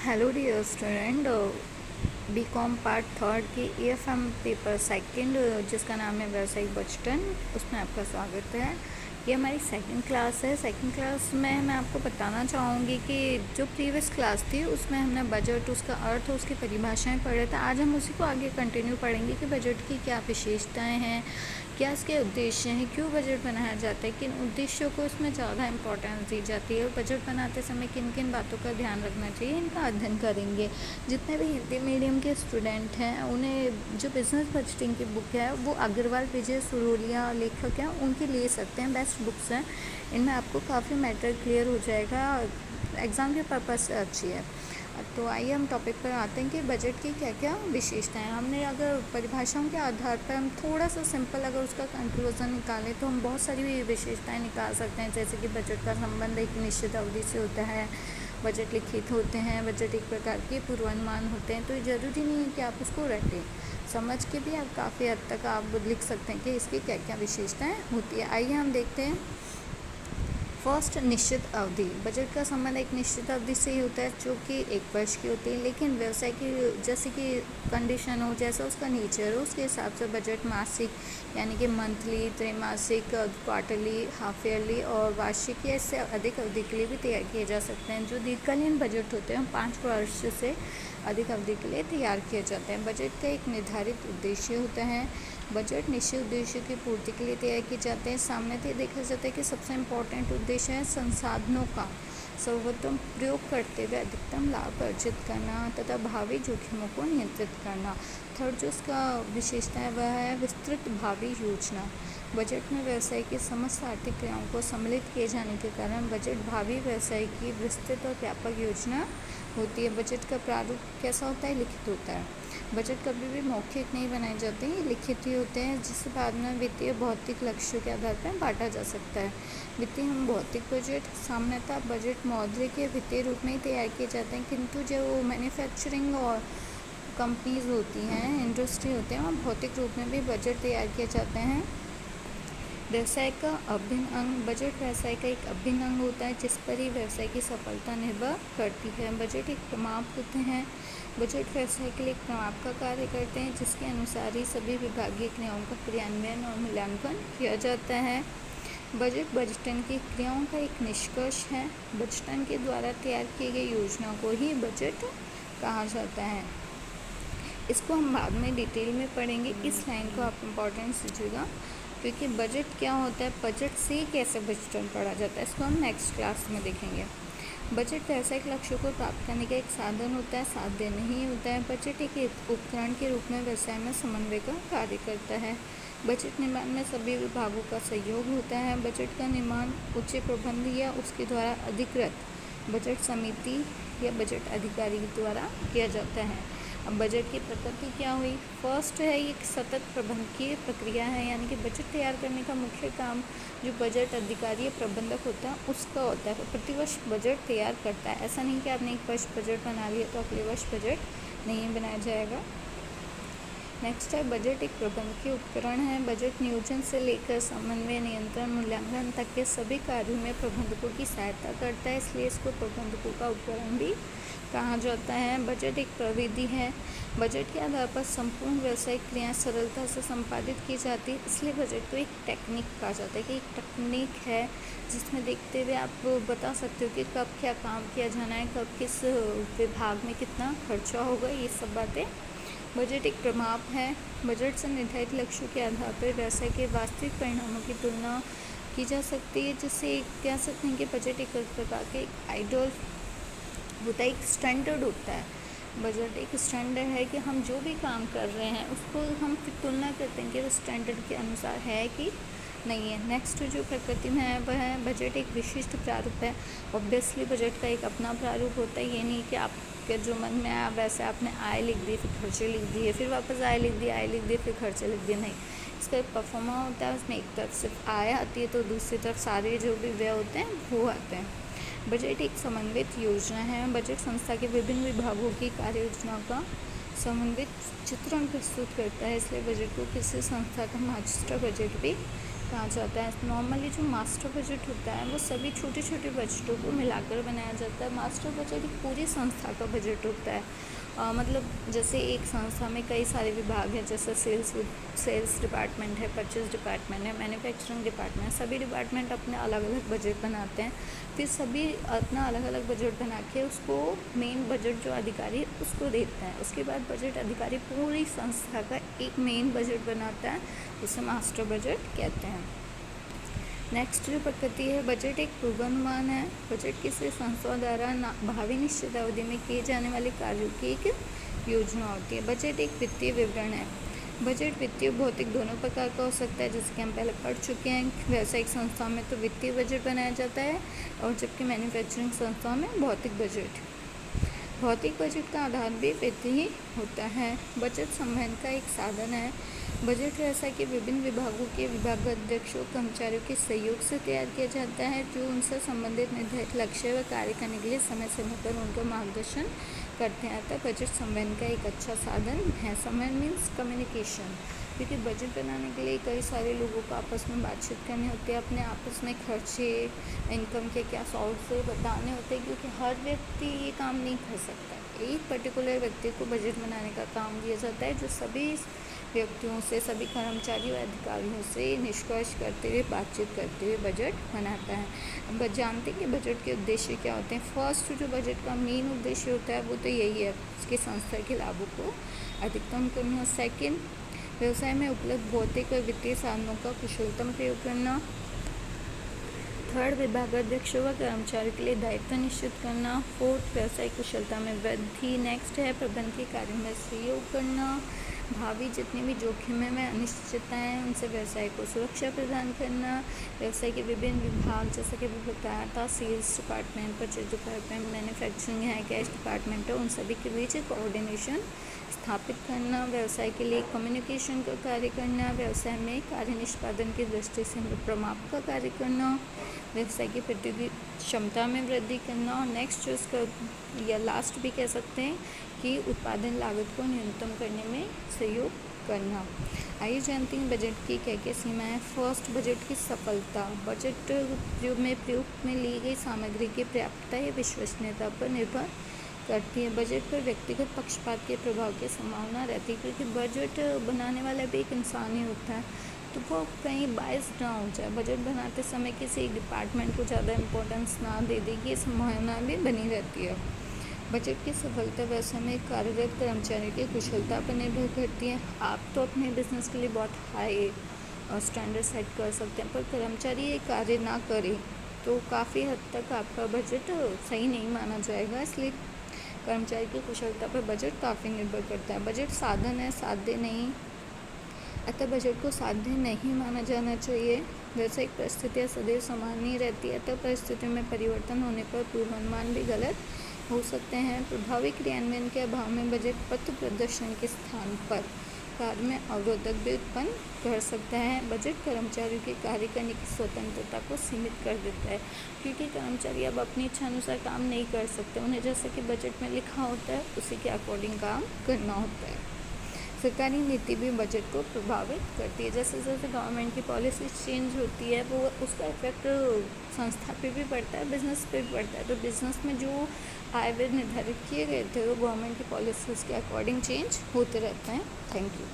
Hello dear student, BCom part third के AFM paper second जिसका नाम है व्यावसायिक बजटन, उसमें आपका स्वागत है। ये हमारी सेकंड क्लास है। सेकंड क्लास में मैं आपको बताना चाहूँगी कि जो प्रीवियस क्लास थी उसमें हमने बजट, उसका अर्थ, उसकी परिभाषाएं पढ़े थे। आज हम उसी को आगे कंटिन्यू पढ़ेंगे कि बजट की क्या विशेषताएं हैं, क्या इसके उद्देश्य हैं, क्यों बजट बनाया जाता है, किन उद्देश्यों को इसमें ज़्यादा इम्पोर्टेंस दी जाती है और बजट बनाते समय किन किन बातों का ध्यान रखना चाहिए, इनका अध्ययन करेंगे। जितने भी हिंदी मीडियम के स्टूडेंट हैं उन्हें जो बिजनेस बजटिंग की बुक है वो अग्रवाल विजय सुरोलिया लेखक हैं, उनकी ले सकते हैं। बेस्ट बुक्स हैं, इनमें आपको काफ़ी मैटर क्लियर हो जाएगा, एग्ज़ाम के पर्पज़ से अच्छी है। तो आइए हम टॉपिक पर आते हैं कि बजट की क्या क्या विशेषताएं। हमने अगर परिभाषाओं के आधार पर हम थोड़ा सा सिंपल अगर उसका कंक्लूजन निकालें तो हम बहुत सारी विशेषताएं निकाल सकते हैं। जैसे कि बजट का संबंध एक निश्चित अवधि से होता है, बजट लिखित होते हैं, बजट एक प्रकार के पूर्वानुमान होते हैं। तो ये ज़रूरी नहीं है कि आप उसको रटें, समझ के भी आप काफ़ी हद तक आप लिख सकते हैं कि इसकी क्या क्या विशेषताएँ होती है। आइए हम देखते हैं। फर्स्ट, निश्चित अवधि। बजट का संबंध एक निश्चित अवधि से ही होता है जो कि 1 वर्ष की होती है, लेकिन व्यवसाय की जैसे कि कंडीशन हो, जैसा उसका नेचर हो, उसके हिसाब से बजट मासिक यानी कि मंथली, त्रैमासिक, क्वार्टरली, हाफ ईयरली और वार्षिक या इससे अधिक अवधि के लिए भी तैयार किए जा सकते हैं। जो दीर्घकालीन बजट होते हैं 5 वर्ष से अधिक अवधि के लिए तैयार किए जाते हैं। बजट का एक निर्धारित उद्देश्य होता है। बजट निश्चित उद्देश्य की पूर्ति के लिए तैयार किए जाते हैं। सामान्यतः देखा जाता है कि सबसे इम्पोर्टेंट उद्देश्य है संसाधनों का सर्वोत्तम प्रयोग करते हुए अधिकतम लाभ अर्जित करना तथा भावी जोखिमों को नियंत्रित करना। थर्ड जो इसका विशेषता है वह है विस्तृत भावी योजना। बजट में व्यवसाय की समस्त आर्थिक क्रियाओं को सम्मिलित किए जाने के कारण बजट भावी व्यवसाय की विस्तृत और व्यापक योजना होती है। बजट का प्रारूप कैसा होता है? लिखित होता है। बजट कभी भी मौखिक नहीं बनाए जाते हैं, ये लिखित ही होते हैं, जिससे बाद में वित्तीय भौतिक लक्ष्यों के आधार पर बांटा जा सकता है। वित्तीय हम भौतिक बजट सामान्यतः बजट मौद्रिक के वित्तीय रूप में ही तैयार किए जाते हैं, किंतु जो मैन्युफैक्चरिंग और कंपनीज होती हैं, इंडस्ट्री होते हैं, वहाँ भौतिक रूप में भी बजट तैयार किए जाते हैं। व्यवसाय का अभिन्न अंग। बजट व्यवसाय का एक अभिन्न अंग होता है जिस पर ही व्यवसाय की सफलता निर्भर करती है। बजट एक प्रमाप होते हैं। बजट व्यवसाय के लिए एक प्रमाप का कार्य करते हैं जिसके अनुसार ही सभी विभागीय क्रियाओं का क्रियान्वयन और मूल्यांकन किया जाता है। बजट बजटन की क्रियाओं का एक निष्कर्ष है। बजटन के द्वारा तैयार की गई योजना को ही बजट कहा जाता है। इसको हम बाद में डिटेल में पढ़ेंगे। इस लाइन को आप इम्पोर्टेंस दीजिएगा, क्योंकि बजट क्या होता है, बजट से कैसे बजटन पढ़ा जाता है, इसको हम नेक्स्ट क्लास में देखेंगे। बजट व्यावसायिक लक्ष्यों को प्राप्त करने का एक साधन होता है, साध्य नहीं होता है। बजट एक उपकरण के रूप में व्यवसाय में समन्वय का कार्य करता है। बजट निर्माण में सभी विभागों का सहयोग होता है। बजट का निर्माण उच्च प्रबंध या उसके द्वारा अधिकृत बजट समिति या बजट अधिकारी द्वारा किया जाता है। अब बजट की प्रकृति क्या हुई? फर्स्ट है, ये एक सतत प्रबंधकीय प्रक्रिया है, यानी कि बजट तैयार करने का मुख्य काम जो बजट अधिकारी या प्रबंधक होता है उसका होता है। प्रतिवर्ष बजट तैयार करता है। ऐसा नहीं कि आपने एक वर्ष बजट बना लिया तो अगले वर्ष बजट नहीं बनाया जाएगा। नेक्स्ट है, बजट एक प्रबंधकीय उपकरण है। बजट नियोजन से लेकर समन्वय, नियंत्रण, मूल्यांकन तक के सभी कार्यों में प्रबंधकों की सहायता करता है, इसलिए इसको प्रबंधकों का उपकरण भी कहा जाता है। बजट एक प्रविधि है। बजट के आधार पर संपूर्ण व्यावसायिक क्रियाएं सरलता से संपादित की जाती है, इसलिए बजट को एक टेक्निक कहा जाता है कि एक तकनीक है जिसमें देखते हुए आप बता सकते हो कि कब क्या काम किया जाना है, कब किस विभाग में कितना खर्चा होगा, ये सब बातें। बजट एक प्रमाप है। बजट से निर्धारित लक्ष्यों के आधार पर व्यवसाय के वास्तविक परिणामों की तुलना की जा सकती है, जिससे कह सकते हैं कि बजट एक प्रकार के एक आइडियल होता है, एक स्टैंडर्ड होता है। बजट एक स्टैंडर्ड है कि हम जो भी काम कर रहे हैं उसको हम फिर तुलना करते हैं कि वो स्टैंडर्ड के अनुसार है कि नहीं है। नेक्स्ट जो प्रकृति में है वह है बजट एक विशिष्ट प्रारूप है। ऑब्वियसली बजट का एक अपना प्रारूप होता है, ये नहीं कि आपके जो मन में आया वैसे आपने आय लिख दी, फिर खर्चे लिख दिए, फिर वापस आय लिख दिए, आय लिख दिए, फिर खर्चे लिख दिए, नहीं। इसका एक परफॉर्मा होता है, उसमें एक तरफ सिर्फ आय आती है तो दूसरी तरफ सारे जो भी व्यय होते हैं वो आते हैं। बजट एक समन्वित योजना है। बजट संस्था के विभिन्न विभागों की कार्य योजना का समन्वित चित्रण प्रस्तुत करता है, इसलिए बजट को किसी संस्था का मास्टर बजट भी कहा जाता है। नॉर्मली जो मास्टर बजट होता है वो सभी छोटे छोटे बजटों को मिलाकर बनाया जाता है। मास्टर बजट एक पूरी संस्था का बजट होता है। मतलब जैसे एक संस्था में कई सारे विभाग हैं, जैसे सेल्स डिपार्टमेंट है, परचेज डिपार्टमेंट है, मैन्युफैक्चरिंग डिपार्टमेंट है। सभी डिपार्टमेंट अपने अलग अलग बजट बनाते हैं, फिर सभी अपना अलग अलग बजट बना के उसको मेन बजट जो अधिकारी उसको देते हैं। उसके बाद बजट अधिकारी पूरी संस्था का एक मेन बजट बनाता है, उसे मास्टर बजट कहते हैं। नेक्स्ट जो प्रकृति है, बजट एक पूर्वानुमान है। बजट किसी संस्था द्वारा भावी निश्चित अवधि में किए जाने वाले कार्यों की एक योजना होती है। बजट एक वित्तीय विवरण है। बजट वित्तीय भौतिक दोनों प्रकार का हो सकता है, जैसे कि हम पहले पढ़ चुके हैं। व्यावसायिक संस्था में तो वित्तीय बजट बनाया जाता है, और जबकि मैन्युफैक्चरिंग संस्था में भौतिक बजट का आधार भी वित्तीय होता है। बजट संवहन का एक साधन है। बजट व्यवसाय के विभिन्न विभागों के विभागाध्यक्षों कर्मचारियों के सहयोग से तैयार किया जाता है, जो उनसे संबंधित निर्धारित लक्ष्य व कार्य करने के लिए समय समय पर उनका मार्गदर्शन करते हैं। अतः बजट संवहन का एक अच्छा साधन है। संवहन मीन्स कम्युनिकेशन, क्योंकि बजट बनाने के लिए कई सारे लोगों को आपस में बातचीत करनी होती है, अपने आपस में खर्चे, इनकम के क्या सोर्स है बताने होते हैं, क्योंकि हर व्यक्ति ये काम नहीं कर सकता। एक पर्टिकुलर व्यक्ति को बजट बनाने का काम दिया जाता है, जो सभी व्यक्तियों से, सभी कर्मचारियों और अधिकारियों से निष्कर्ष करते हुए, बातचीत करते हुए बजट बनाता है। अब जानते हैं कि बजट के उद्देश्य क्या होते हैं। फर्स्ट जो बजट का मेन उद्देश्य होता है वो तो यही है, उसकी संस्था के लाभों को अधिकतम करना। सेकेंड, व्यवसाय में उपलब्ध भौतिक और वित्तीय साधनों का कुशलतम प्रयोग करना। थर्ड, विभागाध्यक्षों व कर्मचारियों के लिए दायित्व निश्चित करना। फोर्थ, व्यवसायिक कुशलता में वृद्धि। नेक्स्ट है प्रबंध के कार्य में सहयोग करना। भावी जितनी भी जोखिमें में अनिश्चितताएं हैं उनसे व्यवसाय को सुरक्षा प्रदान करना। व्यवसाय के विभिन्न विभाग, जैसे कि भी बताया था, sales department, purchase department, manufacturing है, कैश डिपार्टमेंट है, उन सभी के बीच कोऑर्डिनेशन स्थापित करना। व्यवसाय के लिए कम्युनिकेशन का कार्य करना। व्यवसाय में कार्य निष्पादन की दृष्टि से प्रमाप का कार्य करना। व्यवसाय की प्रतियोगी क्षमता में वृद्धि करना। और नेक्स्ट जो इसका या लास्ट भी कह सकते हैं कि उत्पादन लागत को न्यूनतम करने में सहयोग करना। आइए जानते हैं बजट की क्या क्या सीमाएं। फर्स्ट, बजट की सफलता। बजट जो में प्रयोग में ली गई सामग्री की पर्याप्तता या विश्वसनीयता पर निर्भर करती है। बजट पर व्यक्तिगत पक्षपात के प्रभाव की संभावना रहती है, क्योंकि बजट बनाने वाला भी एक इंसान ही होता है, तो वो कहीं बायस्ड ना हो जाए, बजट बनाते समय किसी एक डिपार्टमेंट को ज़्यादा इम्पोर्टेंस ना दे देगी, ये संभावना भी बनी रहती है। बजट की सफलता व्यवसाय में कार्यरत कर्मचारियों की कुशलता पर निर्भर करती है। आप तो अपने बिजनेस के लिए बहुत हाई स्टैंडर्ड सेट कर सकते हैं, पर कर्मचारी ये कार्य ना करे तो काफ़ी हद तक आपका बजट सही नहीं माना जाएगा। इसलिए कर्मचारी की कुशलता पर बजट काफ़ी निर्भर करता है। बजट साधन है, साध्य नहीं, अतः बजट को साध्य नहीं माना जाना चाहिए। व्यावसायिक परिस्थितियाँ सदैव समान नहीं रहती है, अतः परिस्थितियों में परिवर्तन होने पर पूर्वानुमान भी गलत हो सकते हैं। प्रभावी क्रियान्वयन के अभाव में बजट पथ प्रदर्शन के स्थान पर कार्य में अवरोधक भी उत्पन्न कर सकता है। बजट कर्मचारियों के कार्य करने की स्वतंत्रता को सीमित कर देता है, क्योंकि कर्मचारी अब अपनी इच्छा अनुसार काम नहीं कर सकते, उन्हें जैसे कि बजट में लिखा होता है उसी के अकॉर्डिंग काम करना होता है। सरकारी नीति भी बजट को प्रभावित करती है। जैसे जैसे गवर्नमेंट की पॉलिसी चेंज होती है, वो उसका इफेक्ट संस्था पे भी पड़ता है, बिजनेस पे भी पड़ता है। तो बिजनेस में जो आय व्यय निर्धारित किए गए थे वो गवर्नमेंट की पॉलिसीज़ के अकॉर्डिंग चेंज होते रहते हैं। Thank you.